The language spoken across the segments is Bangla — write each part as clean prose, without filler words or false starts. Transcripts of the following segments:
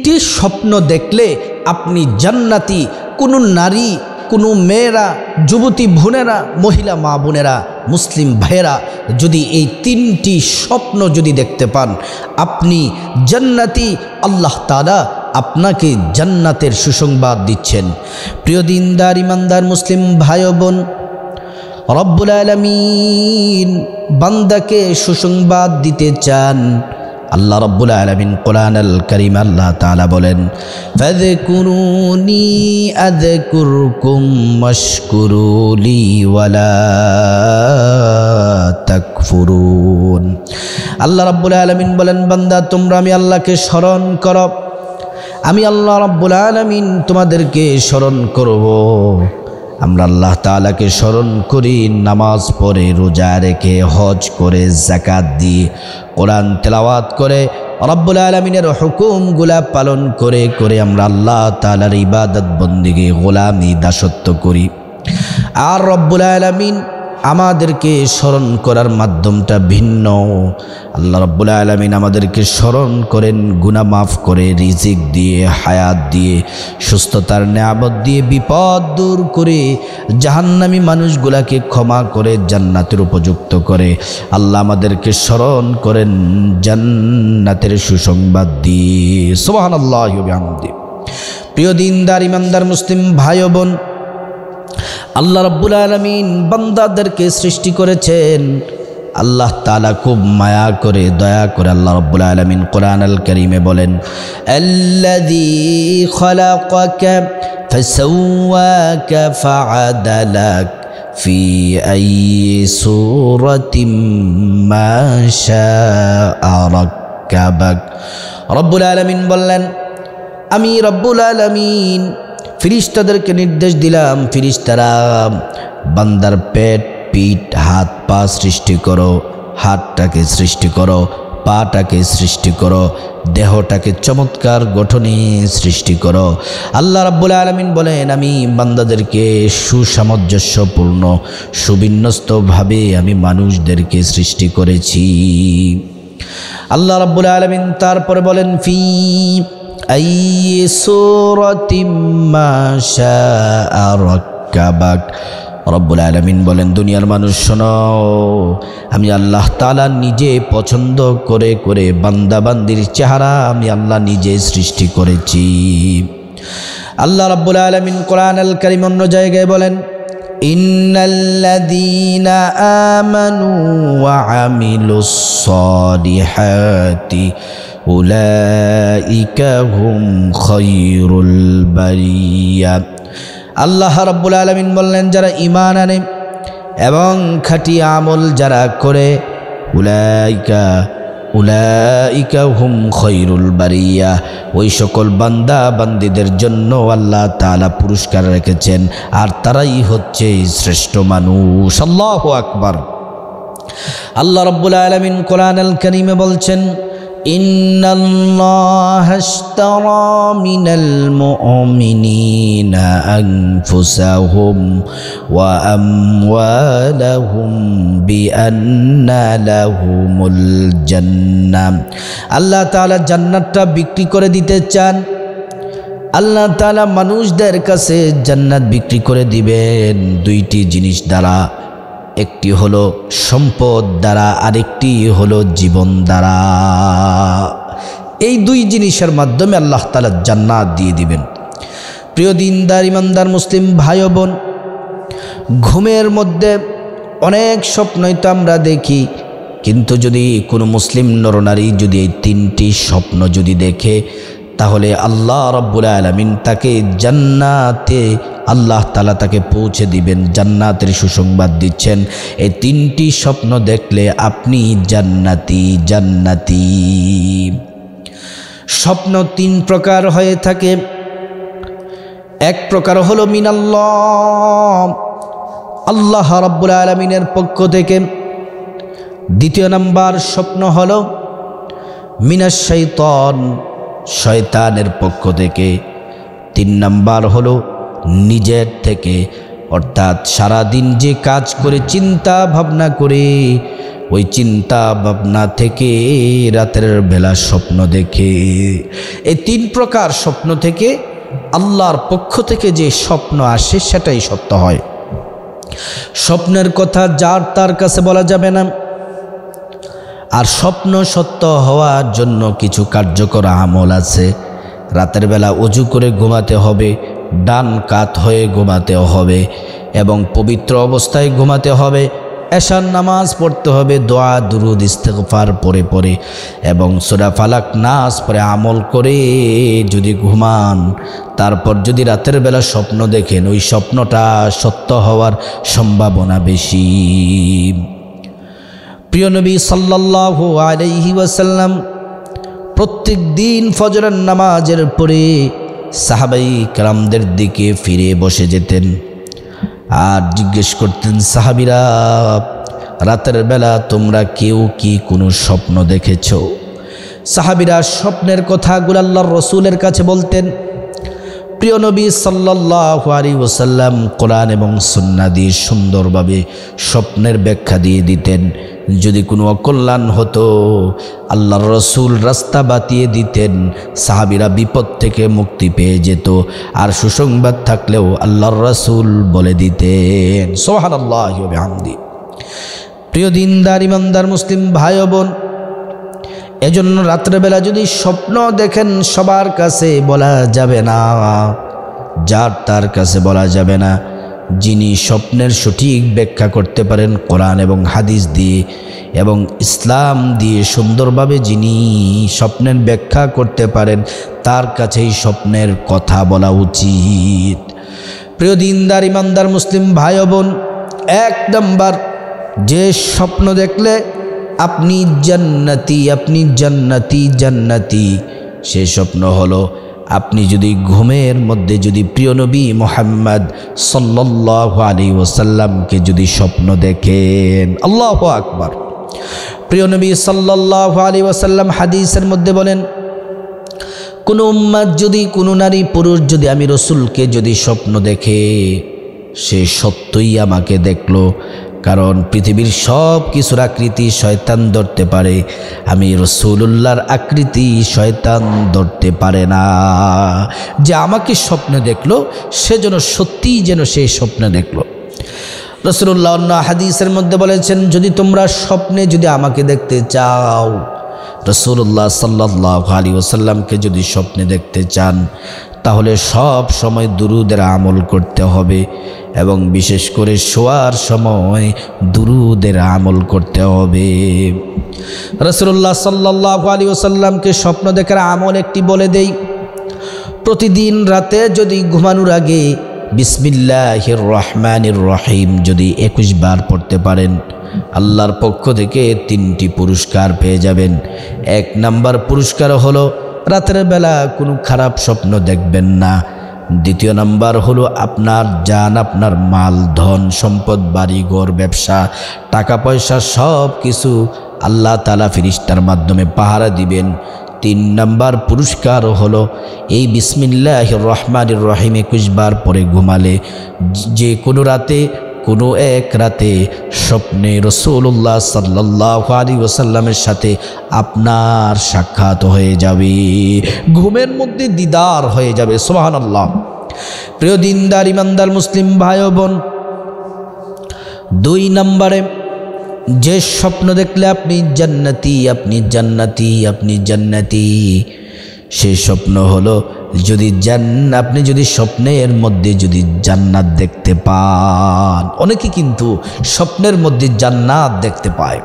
তিনটি স্বপ্ন দেখলে আপনি জান্নাতি। কোনো নারী, কোনো মেয়েরা, যুবতী বোনেরা, মহিলা মা বোনেরা, মুসলিম ভাইয়েরা যদি এই তিনটি স্বপ্ন যদি দেখতে পান, আপনি জান্নাতি। আল্লাহ তাআলা আপনাকে জান্নাতের সুসংবাদ দিচ্ছেন। প্রিয় দিনদার ইমানদার মুসলিম ভাই ও বোন, রব্বুল আলামিন বান্দাকে সুসংবাদ দিতে চান। আল্লাহ রব্বুল আলামিন কোরআনুল কারীম আল্লাহ তাআলা বলেন, ফাযকুরুনি আযকুরকুম ওয়াশকুরুলি ওয়ালা তাকফুরুন। আল্লাহ রব্বুল আলামিন বলেন, বান্দা তোমরা আমি আল্লাহকে স্মরণ করো, আমি আল্লাহ রব্বুল আলামিন তোমাদেরকে স্মরণ করব। আমরা আল্লাহ তাআলাকে স্মরণ করি নামাজ পড়ে, রোজা রেখে, হজ করে, যাকাত দিয়ে, কোরআন তেলাওয়াত করে, রব্বুল আলামিনের হুকুমগুলা পালন করে করে আমরা আল্লাহ তাআলার ইবাদত বন্দেগী গোলামি দাসত্ব করি। আর রব্বুল আলামিন আমাদেরকে স্মরণ করার মাধ্যমটা ভিন্ন। আল্লাহ রব্বুল আলামিন আমাদেরকে স্মরণ করেন গুনাহ মাফ করে, রিজিক দিয়ে, হায়াত দিয়ে, সুস্থতার নিয়ামত দিয়ে, বিপদ দূর করে, জাহান্নামী মানুষগুলাকে ক্ষমা করে জান্নাতের উপযুক্ত করে। আল্লাহ আমাদেরকে স্মরণ করেন জান্নাতের সুসংবাদ দিয়ে। সুবহানাল্লাহি ওয়া বিহামদিহি। প্রিয় দিনদার ইমানদার মুসলিম ভাই ও বোন, আল্লাহ রাব্বুল আলামিন বান্দাদেরকে সৃষ্টি করেছেন। আল্লাহ তাআলা খুব মায়া করে, দয়া করে আল্লাহ রাব্বুল আলামিন কোরআনুল কারীমে বলেন, আল্লাযী খালাকাকা ফাসাওয়াকা ফাআদালাক ফি আইয়ি সূরাতিন মা শাআ রাক্কাবাক। রাব্বুল আলামিন বললেন, আমি রব্বুল আলামিন ফিরিস্তাদেরকে নির্দেশ দিলাম, ফিরিস্তারা বান্দার পেট, পিঠ, হাত পা সৃষ্টি করো, হাতটাকে সৃষ্টি করো, পাটাকে সৃষ্টি করো, দেহটাকে চমৎকার গঠনে সৃষ্টি করো। আল্লাহ রাব্বুল আলামিন বলেন, আমি বান্দাদেরকে সুসামঞ্জস্যপূর্ণ, সুবিন্যস্তভাবে আমি মানুষদেরকে সৃষ্টি করেছি। আল্লাহ রাব্বুল আলামিন তারপরে বলেন, ফি আইয়ি সূরাতিন মা শাআ রাক্কাবাক। রব্বুল আলামিন বলেন, দুনিয়ার মানুষ শোনো, আমি আল্লাহ তাআলা নিজে পছন্দ করে করে বান্দা বান্দির চেহারা আমি আল্লাহ নিজে সৃষ্টি করেছি। আল্লাহ রাব্বুল আলামিন কোরআনুল কারীম অন্য জায়গায় বলেন, ইন্নাল্লাযীনা আমানু ওয়া আমিলুস সালিহাতি উলাইকা হুম খায়রুল বারিয়া। আল্লাহ রাব্বুল আলামিন বললেন, যারা ঈমান আনে এবং খাঁটি আমল যারা করে, উলাইকা হুম খায়রুল বারিয়া, ওই সকল বান্দা বান্দীদের জন্য আল্লাহ তাআলা পুরস্কার রেখেছেন, আর তারাই হচ্ছে শ্রেষ্ঠ মানুষ। আল্লাহু আকবার। আল্লাহ রাব্বুল আলামিন কোরআনুল কারীমে বলছেন, ইন্নাল্লাহা আশতারা মিনাল মুমিনিনা আনফুসাহুম ওয়া আমওয়ালাহুম বিআন্না লাহুমুল জান্নাহ। আল্লাহ তাআলা জান্নাতটা বিক্রি করে দিতে চান। আল্লাহ তাআলা মানুষদের কাছে জান্নাত বিক্রি করে দিবেন দুইটি জিনিস দ্বারা, একটি হলো সম্পদ দ্বারা, আরেকটি হলো জীবন দ্বারা। এই দুই জিনিসের মাধ্যমে আল্লাহ তাআলা জান্নাত দিয়ে দিবেন। প্রিয় দিনদার ইমানদার মুসলিম ভাই ও বোন, ঘুমের মধ্যে অনেক স্বপ্নই তো আমরা দেখি, কিন্তু যদি কোনো মুসলিম নরনারী যদি এই তিনটি স্বপ্ন যদি দেখে, তাহলে আল্লাহ রাব্বুল আলামিন তাকে জান্নাতে আল্লাহ তাআলা তাকে পৌঁছে দিবেন, জান্নাতের সুসংবাদ দিচ্ছেন। এই তিনটি স্বপ্ন দেখলে আপনি জান্নাতি জান্নাতি। স্বপ্ন তিন প্রকার হয়ে থাকে। এক প্রকার হলো মিনাল্লাহ, আল্লাহ রাব্বুল আলামিনের পক্ষ থেকে। দ্বিতীয় নাম্বার স্বপ্ন হলো মিনাশ শাইতান, শয়তানের পক্ষ থেকে। তিন নাম্বার হলো নিজের থেকে, অর্থাৎ সারাদিন যে কাজ করে চিন্তা ভাবনা করে ওই চিন্তা ভাবনা থেকে রাতের বেলা স্বপ্ন দেখে। এই 3 প্রকার স্বপ্ন থেকে আল্লাহর পক্ষ থেকে যে স্বপ্ন আসে সেটাই সত্য হয়। স্বপ্নের কথা যার তার কাছে বলা যাবে না। আর স্বপ্ন সত্য হওয়ার জন্য কিছু কার্যকর আমল আছে। রাতের বেলা ওযু করে ঘুমাতে হবে, ডান কাত হয়ে ঘুমাতে হবে এবং পবিত্র অবস্থায় ঘুমাতে হবে। এশার নামাজ পড়তে হবে দোয়া দুরুদ ইস্তেগফার পরে পরে এবং সূরা ফালাক নাস পরে আমল করে যদি ঘুমান, তারপর যদি রাতের বেলা স্বপ্ন দেখেন, ওই স্বপ্নটা সত্য হওয়ার সম্ভাবনা বেশি। প্রিয় নবী সাল্লাল্লাহু আলাইহি ওয়াসাল্লাম প্রত্যেক দিন ফজরের নামাজের পরে সাহাবাই কেরামদের দিকে ফিরে বসে যেতেন আর জিজ্ঞেস করতেন, সাহাবীরা রাতের বেলা তোমরা কেউ কি কোনো স্বপ্ন দেখেছ? সাহাবীরা স্বপ্নের কথাগুলো আল্লাহর রাসূলের কাছে বলতেন। প্রিয় নবী সাল্লাল্লাহু আলাইহি ওয়াসাল্লাম কোরআন এবং সুন্নাহ দিয়ে সুন্দরভাবে স্বপ্নের ব্যাখ্যা দিয়ে দিতেন। যদি কোনো অকল্যাণ হতো আল্লাহর রাসূল রাস্তা বাতিয়ে দিতেন, সাহাবীরা বিপদ থেকে মুক্তি পেয়ে যেত। আর সুসংবাদ থাকলেও আল্লাহর রাসূল বলে দিতেন। সুবহানাল্লাহি ওয়া বিহামদি। প্রিয় দিনদার ইমানদার মুসলিম ভাই ও বোন, এজন্য রাত্রেবেলা যদি স্বপ্ন দেখেন সবার কাছে বলা যাবে না, যার তার কাছে বলা যাবে না। যিনি স্বপ্নের সঠিক ব্যাখ্যা করতে পারেন কোরআন এবং হাদিস দিয়ে এবং ইসলাম দিয়ে সুন্দরভাবে যিনি স্বপ্নের ব্যাখ্যা করতে পারেন, তার কাছেই স্বপ্নের কথা বলা উচিত। প্রিয় দিনদার ইমানদার মুসলিম ভাই ও বোন, 1 নাম্বার, যে স্বপ্ন দেখলে আপনি জান্নাতি, আপনি জান্নাতি জান্নাতি, সে স্বপ্ন হলো আপনি যদি ঘুমের মধ্যে যদি প্রিয় নবী মুহাম্মদ সাল্লাল্লাহু আলাইহি ওয়াসাল্লামকে যদি স্বপ্ন দেখেন। আল্লাহু আকবার। প্রিয় নবী সাল্লাল্লাহু আলাইহি ওয়াসাল্লাম হাদিসের মধ্যে বলেন, কোন উম্মত যদি, কোনো নারী পুরুষ যদি আমি রাসূলকে যদি স্বপ্ন দেখে, সে সত্যই আমাকে দেখলো। কারণ পৃথিবীর সব কিছুর আকৃতি শয়তান ধরতে পারে, আমি রাসূলুল্লাহর আকৃতি শয়তান ধরতে পারে না। যে আমাকে স্বপ্নে দেখলো সেজন্য সত্যিই যেন সেই স্বপ্নে দেখলো। রাসূলুল্লাহ অন্য হাদিসের মধ্যে বলেছেন, যদি তোমরা স্বপ্নে যদি আমাকে দেখতে চাও, রাসূলুল্লাহ সাল্লাল্লাহু আলাইহি ওয়াসাল্লামকে যদি স্বপ্নে দেখতে চান, তাহলে সব সময় দুরুদের আমল করতে হবে এবং বিশেষ করে শোয়ার সময় দুরুদের আমল করতে হবে। রাসূলুল্লাহ সাল্লাল্লাহু আলাইহি ওয়াসাল্লামকে স্বপ্ন দেখার আমল একটি বলে দেই। প্রতিদিন রাতে যদি ঘুমানোর আগে বিসমিল্লাহির রহমানির রহিম যদি 21 বার পড়তে পারেন, আল্লাহর পক্ষ থেকে 3টি পুরস্কার পেয়ে যাবেন। 1 নাম্বার পুরস্কার হলো রাতের বেলা কোনো খারাপ স্বপ্ন দেখবেন না। 2 নাম্বার হলো আপনার জান, আপনার মাল, ধন সম্পদ, বাড়ি ঘর, ব্যবসা, টাকা পয়সা সব কিছু আল্লাহ তাআলা ফেরেশতার মাধ্যমে পাহারা দিবেন। 3 নাম্বার পুরস্কার হলো এই বিসমিল্লাহির রহমানির রহিম 21 বার পরে ঘুমালে যে কোনো রাতে, কোনো এক রাতে স্বপ্নে রাসূলুল্লাহ সাল্লাল্লাহু আলাইহি ওয়াসাল্লামের সাথে আপনার সাক্ষাৎ হয়ে যাবে, ঘুমের মধ্যে দিদার হয়ে যাবে। সুবহানাল্লাহ। প্রিয় দিনদার ইমানদার মুসলিম ভাই ও বোন, 2 নম্বরে যে স্বপ্ন দেখলে আপনি জান্নাতি, আপনি জান্নাতি, আপনি জান্নাতি, সেই স্বপ্ন হলো যদি আপনি যদি স্বপ্নের মধ্যে যদি জান্নাত দেখতে পান। অনেকে কিন্তু স্বপ্নের মধ্যে জান্নাত দেখতে পায়।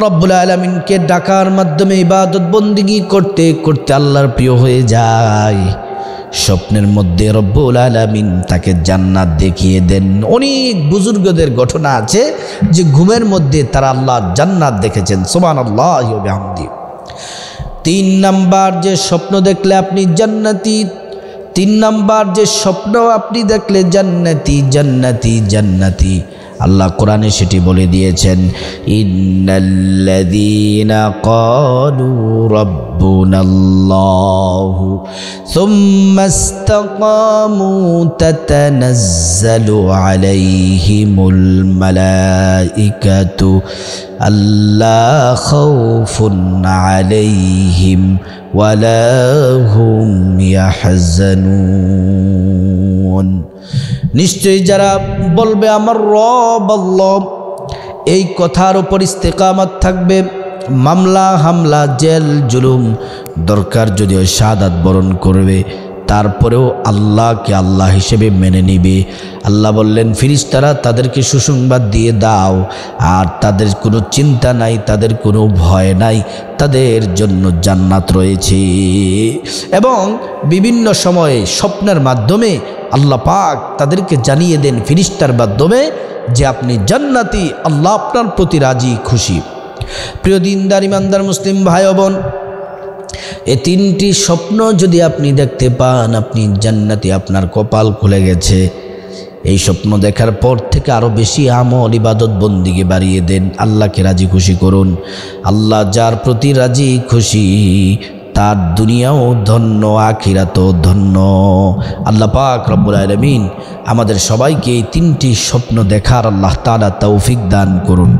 রব্বুল আলামিনকে ডাকার মাধ্যমে ইবাদত বন্দেগী করতে করতে আল্লাহর প্রিয় হয়ে যায়। স্বপ্নের মধ্যে রব্বুল আলামিন তাকে জান্নাত দেখিয়ে দেন। অনেক বুজুর্গদের ঘটনা আছে যে ঘুমের মধ্যে তারা আল্লাহর জান্নাত দেখেছেন। সুবহানাল্লাহি ওয়া বিহামদিহি। 3 নাম্বার যে স্বপ্ন দেখলে আপনি জান্নাতি, 3 নাম্বার যে স্বপ্ন আপনি দেখলে জান্নাতি জান্নাতি জান্নাতি, আল্লাহ কোরআনে সেটি বলে দিয়েছেন, ইন্নাল্লাযীনা ক্বালু রাব্বুনাল্লাহু সুম্মা ইসতাকামু তাতানাজ্জালু আলাইহিমুল মালাইকাতু আল্লা খাউফুন আলাইহিম ওয়ালা হুম ইয়াহজানুন। নিশ্চয়ই যারা বলবে আমার রব আল্লাহ, এই কথার উপর ইস্তেকামত থাকবে, মামলা হামলা জেল জুলুম দরকার যদিও শাহাদাত বরণ করবে, তারপরেও আল্লাহকে আল্লাহ হিসেবে মেনে নিবে। আল্লাহ বললেন ফেরেশতারা তাদেরকে সুসংবাদ দিয়ে দাও, আর তাদের কোনো চিন্তা নাই, তাদের কোনো ভয় নাই, তাদের জন্য জান্নাত রয়েছে। এবং বিভিন্ন সময়ে স্বপ্নের মাধ্যমে আল্লাহ পাক তাদেরকে জানিয়ে দেন ফেরেশতার মাধ্যমে যে আপনি জান্নাতি, আল্লাহ আপনার প্রতি রাজি খুশি। প্রিয় দিনদার ইমানদার মুসলিম ভাই বোন, এই তিনটি স্বপ্ন যদি আপনি দেখতে পান, আপনি জান্নাতি, আপনার কপাল খুলে গেছে। এই স্বপ্ন দেখার পর থেকে আরও বেশি আমল ইবাদত বন্দিকে বাড়িয়ে দেন, আল্লাহকে রাজি খুশি করুন। আল্লাহ যার প্রতি রাজি খুশি তার দুনিয়াও ধন্য, আখিরাতও ধন্য। আল্লাহ পাক রব্বুল আলামিন আমাদের সবাইকে এই তিনটি স্বপ্ন দেখার আল্লাহ তাআলা তৌফিক দান করুন।